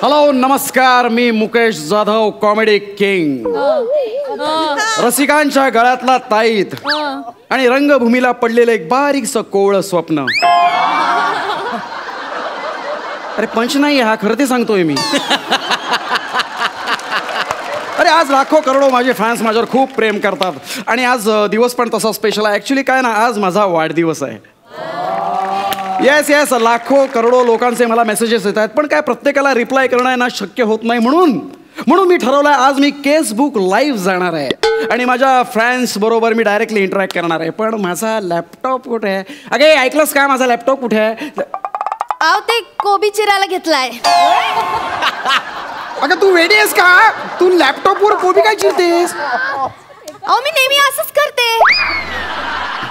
Hello नमस्कार, मी Mukesh Jadhav, comedy king. रसिकांच्या गळ्यातला ताईत आणि रंगभूमीला पडलेलं एक बारीकसं कोवळं स्वप्न. अरे पंच नाही हा, खरं ते सांगतोय मी. अरे आज लाखो करोडो माझे फॅन्स माझ्यावर खूप प्रेम करतात आणि आज दिवस पण तसा स्पेशल आहे. ॲक्च्युली काय ना, आज माझा वाढदिवस आहे. येस येस, लाखो करोडो लोकांचे मला मेसेजेस येत आहेत, पण काय प्रत्येकाला रिप्लाय करणं ना शक्य होत नाही. म्हणून मी ठरवलंय आज मी केसबुक लाईव्ह जाणार आहे आणि माझ्या फॅन्स बरोबर मी डायरेक्टली इंटरॅक्ट करणार आहे. पण माझा लॅपटॉप कुठे आहे? अगे ऐकलंस का, माझा लॅपटॉप कुठे आहे? आव ते कोबी चिरायला घेतलाय. अगं तू वेडी आहेस का? तू लॅपटॉपवर कोबी काय चिरतेस? अहो मी नेहमी असंच करते.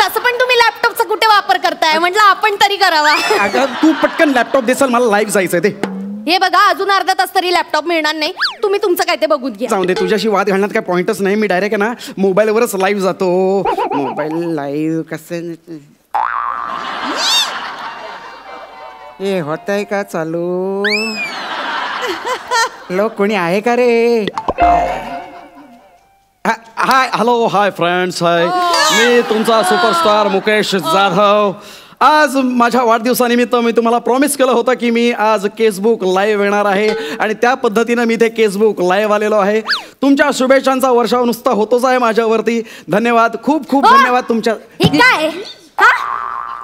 तसं पण तुम्ही लॅपटॉपचा कुठे वापर करताय, म्हटलं आपण तरी करावा. अगं तू पटकन लॅपटॉप देसाल, मला लाईव्ह जायचंय. ते हे बघा, अजून अर्धा तास तरी लॅपटॉप मिळणार नाही. तुम्ही तुमचं काय ते बघून घ्या. जाऊ दे, तुझ्याशी वाद घालण्यात काय पॉइंटच नाही. मी डायरेक्ट आहे ना मोबाईलवरच लाईव्ह जातो. मोबाईल लाईव्ह कसं हे होत आहे का चालू? लोक कोणी आहे का रे? हाय हॅलो हाय फ्रेंड्स, हाय मी तुमचा सुपरस्टार मुकेश जाधव. आज माझ्या वाढदिवसानिमित्त मी तुम्हाला प्रॉमिस केलं होतं की मी आज केसबुक लाईव्ह येणार आहे आणि त्या पद्धतीनं मी ते केसबुक लाईव्ह आलेलो आहे. तुमच्या शुभेच्छांचा वर्षाव नुसता होतोच आहे माझ्यावरती. धन्यवाद, खूप खूप धन्यवाद तुमच्या. हे काय हा?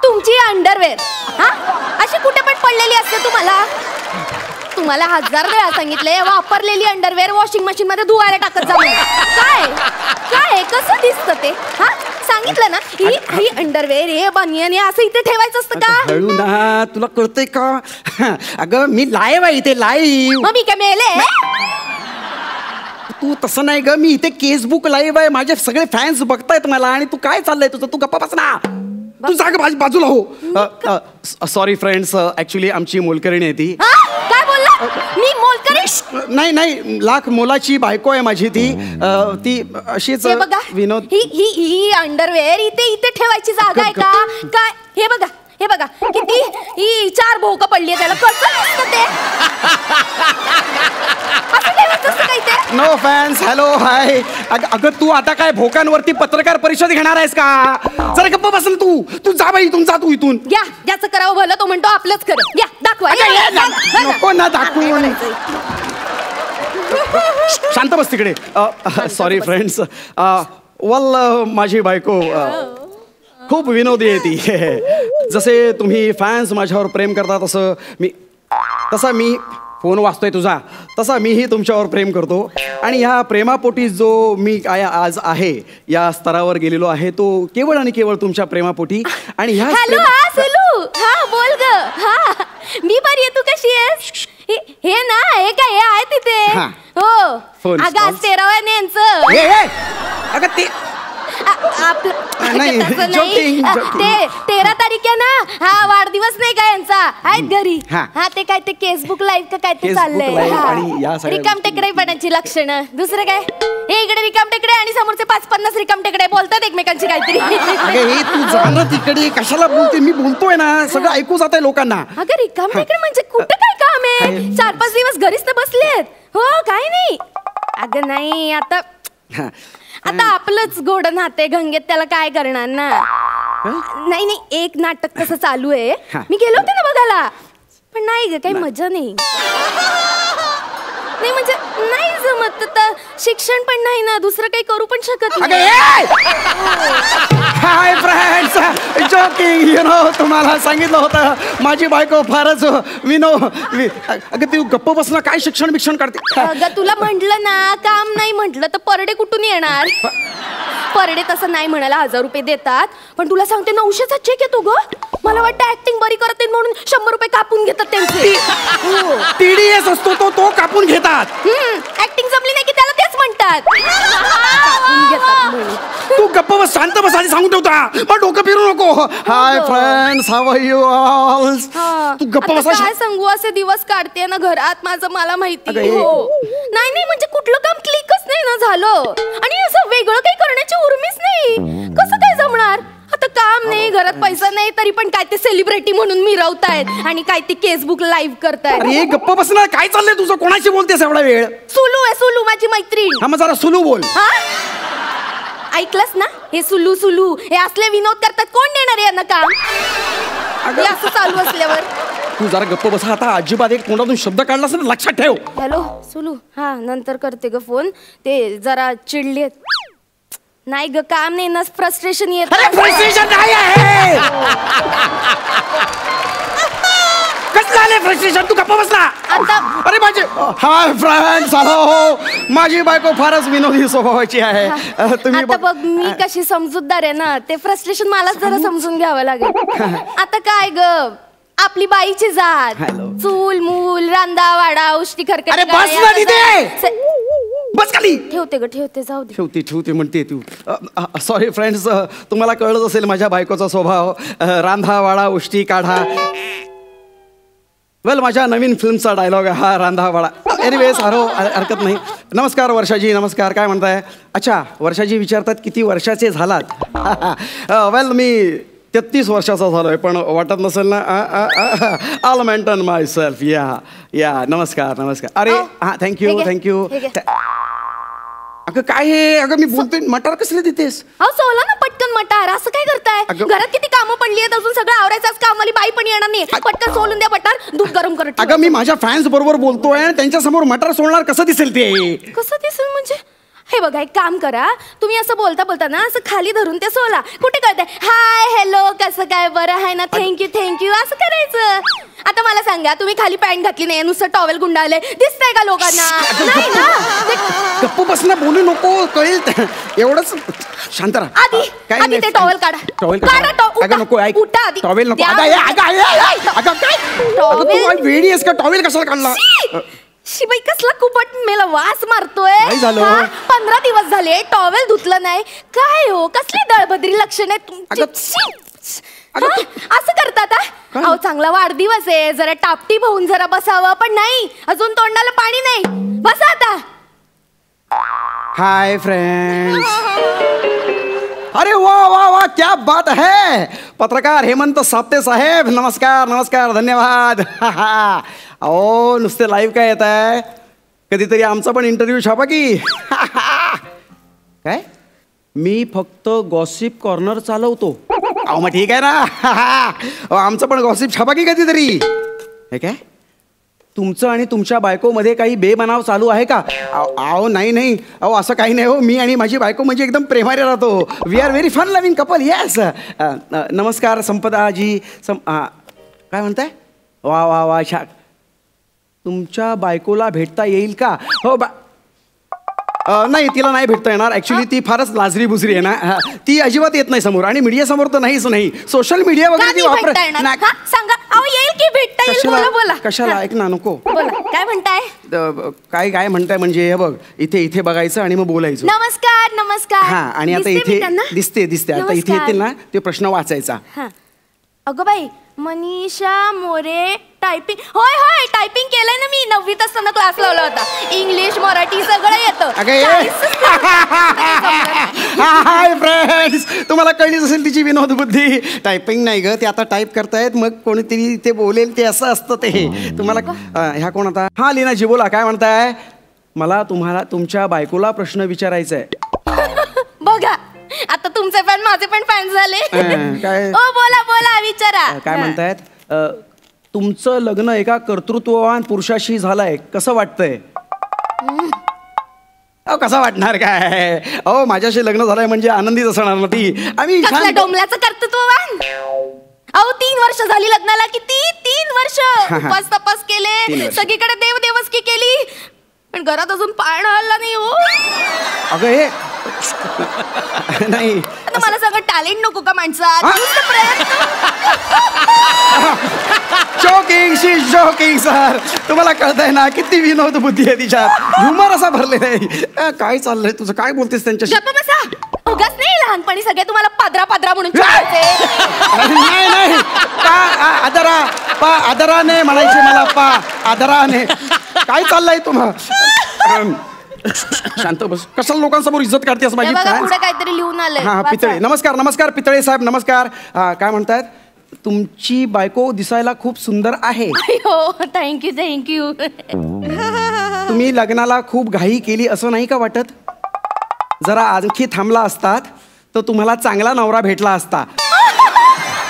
तुमची अंडरवेअर हा अशी कुठे पण पडलेली असते? तुम्हाला 1000 वेळा सांगितले वापरलेली अंडरवेअर वॉशिंग मशीन मध्ये धुवायला टाकत जा. काय काय कसं दिसतं ते? हा सांगितलं ना, ही अंडरवेअर हे बनियन हे असं इथे ठेवायचं असतं का? हळू ना, तुला कळतंय का? अगं मी लाईव्ह आहे इथे, लाईव्ह. मग मी काय मेले? तू तसं नाही ग, मी इथे केसबुक लाईव्ह आहे. माझे सगळे फॅन्स बघतायत मला आणि तू काय चाललंय तुझं? तू गप्पा बस ना, तू जाग बाजूला हो. सॉरी फ्रेंड्स, ऍक्च्युली आमची मोलकरीण आहे ती. काय बोलला? मी मोलकरीण? नाही, लाख मोलाची बायको आहे माझी ती. ती अशीच विनोद. ही अंडरवेअर इथे ठेवायची जागा आहे का? काय हे बघा किती ही 4 भोक पडली आहे त्याला. कसं नसतं ते? असं ठेवायचं असतं काय ते? No fans, hello hi. अगं तू आता काय भोकांवरती पत्रकार परिषद घेणार आहेस का? जरा गप्पा बस ना तू जा बाई, इथून जा तू इथून. या ज्याचं करावं भलं तो म्हणतो आपलंच खरं. या दाखवा. नको ना दाखवू. शांत बस तिकडे. Sorry friends. माझी बायको खूप विनोदी आहे ती. जसे तुम्ही फॅन्स माझ्यावर प्रेम करता तसा मी फोन वाचतोय तुझा, तसा मीही तुमच्यावर प्रेम करतो. आणि ह्या प्रेमापोटी जो मी आज आहे, या स्तरावर गेलेलो आहे, तो केवळ आणि केवळ तुमच्या प्रेमापोटी. आणि ह्या हॅलो हा सोलू, हा बोल ग. हा मी बरी आहे, तू कशी आहेस? हे ना, हे काय हे आहे तिथे? हो अगं आज 13 यांचं. अगं ते नाही, 13 तारीख आहे ना. हा वाढदिवस नाही का यांचा? आहेत घरी. हा ते काय ते केसबुक लाईव्ह का काय ते चाललंय. रिकाम टेकडेपणाची लक्षणं. दुसरं काय? हे इकडे रिकाम टेकडे आणि समोरचे 5-50 रिकाम टेकडे बोलतात एकमेकांची काहीतरी. तू जाणं तिकडे कशाला बोलते? मी बोलतोय ना, सगळं ऐकू जात आहे लोकांना. अगं रिकाम टेकडे म्हणजे कुठं काय काम आहे? 4-5 दिवस घरीच तर बसलेत. हो काय नाही. अगं नाही, आता आपलंच गोड नाते गंगेत, त्याला काय करणार ना. नाही एक नाटक कसं चालू आहे, मी गेलो होते ना बघायला, पण नाही ग काही मजा नाही. नाही म्हणजे नाही जमत. तर शिक्षण पण नाही ना, दुसरं काही करू पण शकत नाही. Hi friends, joking. तुम्हाला सांगितलं होतं माझी बायको फारच अगं तू गप्प बसणं, काय शिक्षण काढते? अगं तुला म्हटलं ना, काम नाही म्हटलं तर परडे कुठून येणार? परडे तसं नाही म्हणायला 1000 रुपये देतात, पण तुला सांगते 900चा चेक येतो ग. मला वाटतं ऍक्टिंग बरी करते म्हणून 100 रुपये कापून घेतात त्यांचे. TDS असतो तो कापून घेतात. ऍक्टिंग जमली नाही की त्याला तेच म्हणतात. तू गप्प बस, शांत बस आणि सांगून ठेवता, मग डोकं फिरू नको. Hi friends, how are you all? तू गप्प बस. काय सांगू, असे दिवस काढते ना घरात माझं, मला माहिती. हो नाही म्हणजे कुठलं काम क्लिकच नाही ना झालं, आणि असं वेगळं काही करण्याची उर्मीच नाही. कसं काय जमणार? आता काम नाही, घरात पैसा नाही, तरी पण काय ते सेलिब्रिटी म्हणून मिरवतायत आणि काय ते केसबुक लाईव्ह करतायत. अरे गप्प बस ना, काय चाललंय तुझं? कोणाशी बोलतेस एवढा वेळ? सुलू आहे, सुलू माझी मैत्रीण. हा मग जरा सुलू बोल. हा ऐकलंस ना, हे सुलू सुलू हे असले विनोद करतात. कोण देणार यांना काम? हे असं चालू असल्यावर तू जरा गप्प बसा आता. अजिबात एक तोंडातून शब्द काढलास ना लक्षात ठेव. हॅलो सुलू, हा नंतर करते ग फोन. ते जरा चिडलेत. नाही ग काम नाही ना, फ्रस्ट्रेशन येत. फ्रस्ट्रेशन नाही आहे. कसलं आले फ्रस्ट्रेशन? तू गप्प बस ना आता. अरे माझे हाय फ्रेंड्स, हो माझी बायको फारच विनोदी स्वभावाची आहे. तुम्ही आता बघ मी कशी समजूतदार आहे ना, ते फ्रस्ट्रेशन मलाच जरा समजून घ्यावं लागेल. आता काय ग, आपली बाईची जात, चूल मूल रांदा वाडा उष्टी खरकट. अरे बस ना तिथे, बस खाली. ठेवते ग ठेवते, जाऊ दे. ठेवते म्हणते तू. सॉरी फ्रेंड्स, तुम्हाला कळत असेल माझ्या बायकोचा स्वभाव. रांधा वाडा उष्टी काढा. वेल माझ्या नवीन फिल्मचा डायलॉग आहे हा, रांधा वाडा. एनिवेज हरकत नाही. नमस्कार वर्षाजी, नमस्कार. काय म्हणताय? अच्छा, वर्षाजी विचारतात किती वर्षाचे झालात. वेल मी 33 वर्षाचा झालोय, पण वाटत नसेल ना. आल मेंटेन माय सेल्फ. या नमस्कार नमस्कार. अरे हां थँक्यू. अगं काय हे? अगं मी बोलतोय, मटार कसले देतेस? अहो सोला ना पटकन मटार. असं काय करताय? घरात किती कामं पडली आहेत, अजून सगळं आवरायचं. कामवाली बाई पण येणार नाही. पटकन सोलून द्या मटार. दूध गरम करत. अगं मी माझ्या फॅन्स बरोबर बोलतोय, त्यांच्या समोर मटार सोडणार कसं दिसेल ते? कसं दिसेल म्हणजे? हे बघा एक काम करा, तुम्ही असं बोलता बोलता ना असं खाली धरून ते सोला. कुठे कळतंय? हाय हॅलो कसं काय, बरं आहे ना, थँक्यू असं करायचं. आता मला सांगा, तुम्ही खाली पॅन्ट घातली नाही, नुसतं टॉवेल गुंडाळले, दिसतंय का लोकांना? नाही ना. गप्प बस ना, बोलू नको, कळेल एवढंच. शांत राहा. आधी ते टॉवेल काढा. टॉवेल काढा. नको, ऐक. टॉवेल नको. टॉवेल वेडी आहेस का? टॉवेल कशाला काढला? शिबाई कसला कुपट मेला वास मारतोय. 15 दिवस झाले टॉवेल धुतलं नाही. काय हो, कसली दळभद्री लक्षण आहे तुमची? असं करतात? अहो चांगला वाढदिवस आहे, जरा टापटीप होऊन जरा बसावं, पण नाही, अजून तोंडाला पाणी नाही. बसा आता. Hi friends. अरे वा क्या बात है. पत्रकार हेमंत साप्ते साहेब, नमस्कार धन्यवाद. अहो नुसते लाईव्ह काय येत आहे, कधीतरी आमचा पण इंटरव्ह्यू छापा की. काय? मी फक्त गॉसिप कॉर्नर चालवतो. अहो मग ठीक आहे ना. आमचं पण गॉसिप छापा की कधीतरी. हे काय, तुमचं आणि तुमच्या बायकोमध्ये काही बेबनाव चालू आहे का? अहो नाही. अहो असं काही नाही हो. मी आणि माझी बायको म्हणजे एकदम प्रेमाने राहतो. We are very fun loving couple. Yes. नमस्कार संपदाजी. काय म्हणताय? वा छान. तुमच्या बायकोला भेटता येईल का? हो नाही, तिला नाही भेटता येणार. ऍक्च्युली ती फारच लाजरी बुजरी आहे ना. ती अजिबात येत नाही समोर, आणि मीडिया समोर तर नाहीच नाही. सोशल मीडिया वगैरे ती वापरत. सांगा. अहो येईल की भेटता येईल. बोला. कशाला? ऐक ना. नको. बोला. काय म्हणताय? काय म्हणताय म्हणजे हे बघ, इथे बघायचं आणि मग बोलायचं. नमस्कार. हा, आणि आता इथे दिसते. आता इथे येतील ना ते प्रश्न वाचायचा. अगं बाई, मनीषा मोरे टायपिंग. होय टायपिंग केलंय ना मी. 9वीत असताना क्लास लावला होता. इंग्लिश मराठी सगळं येतं. हाय फ्रेंड्स, तुम्हाला कळलीच असेल तिची विनोद बुद्धी. टायपिंग नाही ग, ते आता टाईप करतायत, मग कोणीतरी ते बोलेल ते असं असतं ते. तुम्हाला ह्या कोण आता? हा लीनाजी बोला. काय म्हणताय? मला तुम्हाला तुमच्या बायकोला प्रश्न विचारायचा आहे. बघा आता तुमचे फॅन माझे पण फॅन झाले. काय? बोला विचारा. काय म्हणतायत? तुमचं लग्न एका कर्तृत्ववान पुरुषाशी झालंय, कसं वाटतंय? अहो कसं वाटणार काय? अहो माझ्याशी लग्न झालंय म्हणजे आनंदीच असणार ना ती. आम्ही डोंबल्याचं कर्तृत्ववान. अहो 3 वर्ष झाली लग्नाला. किती? 3 वर्ष उपास तपास केले, सगळीकडे देवदेवस्की केली, पण घरात अजून पाळणा हल्ला नाही हो. अगं हे नाही, आता मला सगळं टॅलेंट नको का माणसात? Joking sir. तुम्हाला कळतंय ना किती विनोद बुद्धी आहे तिच्यात. ह्युमर असा भरलेला आहे. काय चाललंय तुझं? काय बोलतेस त्यांच्याशी? उगाच नाही, लहानपणी सगळे तुम्हाला पादरा म्हणून नाही. आदराने म्हणायचे मला. आदराने. काय चाललंय तुम्हाला? शांत बस. कशाला लोकांसमोर इज्जत काढतेस माझी? पुढे काहीतरी लिहून आलंय. हा पितळे. नमस्कार नमस्कार पितळे साहेब नमस्कार. काय म्हणतायत? तुमची बायको दिसायला खूप सुंदर आहे. Thank you thank you. तुम्ही लग्नाला खूप घाई केली असं नाही का वाटत? जरा आणखी थांबला असतात तर तुम्हाला चांगला नवरा भेटला असता.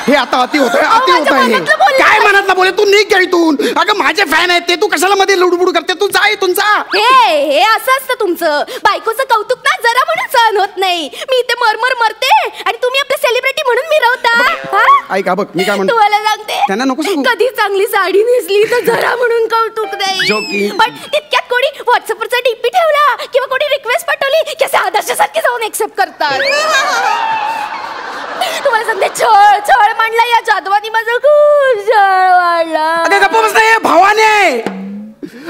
हे आता अति होतंय अति होत आहे. काय मनातलं बोले? तू निघ इथून. अगं माझे फॅन आहेत ते, तू कशाला मध्ये लुडबुड करते? तू जा इथून जा. हे असं असतं तुमचं. बायकोचं कौतुक ना जरा म्हणून सहन होत नाही. मी इथे मरमर मरते आणि तुम्ही आपल्या सेलिब्रिटी म्हणून मिरवता. ऐका बघ मी काय म्हणतो तुम्हाला सांगते, त्यांना नको सांगू. कधी चांगली साडी नेसली तर जरा म्हणून कौतुक नाही. पण तितक्यात कोणी व्हॉट्सअपवरचा डीपी ठेवला किंवा कोणी रिक्वेस्ट पाठवली की असे आदर्शासारखे जाऊन एक्सेप्ट करतात. तुम्हाला सांगते छळ छळ मांडला या जाधवानी. माझं खूप छळ वाढला. अगं गप्प बस नाही भावाने.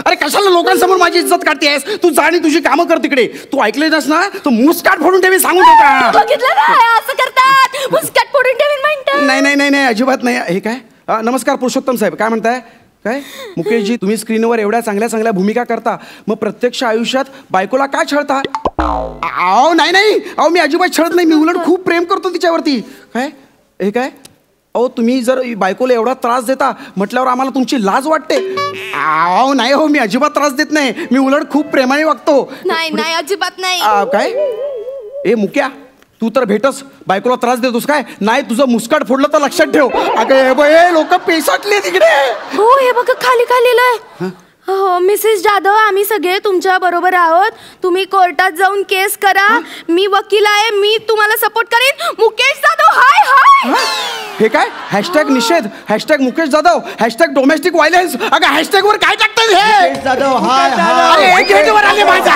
अरे कशाला लोकांसमोर माझी इज्जत काढतेस? तू जा आणि तुझी कामं कर तिकडे. तू ऐकले ना तू मुस्काट फोडून ठेवी सांगून ठेवता. बघितलं ना असं करतात. मुस्काट फोडून ठेवीन म्हणतात. नाही नाही नाही नाही अजिबात नाही. हे काय? नमस्कार पुरुषोत्तम साहेब काय म्हणताय? काय मुकेशजी तुम्ही स्क्रीनवर एवढ्या चांगल्या चांगल्या भूमिका करता, मग प्रत्यक्ष आयुष्यात बायकोला का छळता? अहो नाही नाही अहो मी अजिबात छळत नाही. मी उलट खूप प्रेम करतो तिच्यावरती. काय हे काय? अहो तुम्ही जर बायकोला एवढा त्रास देता म्हटल्यावर आम्हाला तुमची लाज वाटते. अहो नाही हो मी अजिबात त्रास देत नाही. मी उलट खूप प्रेमाने वागतो. नाही नाही अजिबात नाही. काय ए मुक्या तू तर भेटस बायकोला त्रास देतोस काय? नाही तुझं मुस्काट फोडलं तर लक्षात ठेव. अगं लोक पेसाटले तिकडे. हो हे बघ खाली खाली. हो मिसेस जाधव आम्ही सगळे तुमच्या बरोबर आहोत. तुम्ही कोर्टात जाऊन केस करा. मी वकील आहे. मी तुम्हाला सपोर्ट करेन. मुकेश जाधव हाय हाय. हे काय? हॅशटॅग निषेध, hashtag Mukesh Jadhav, hashtag domestic violence. अगं हॅशटॅग वर काय टाकतात हे? जाधव हाय अरे गेटवर आले माझ्या.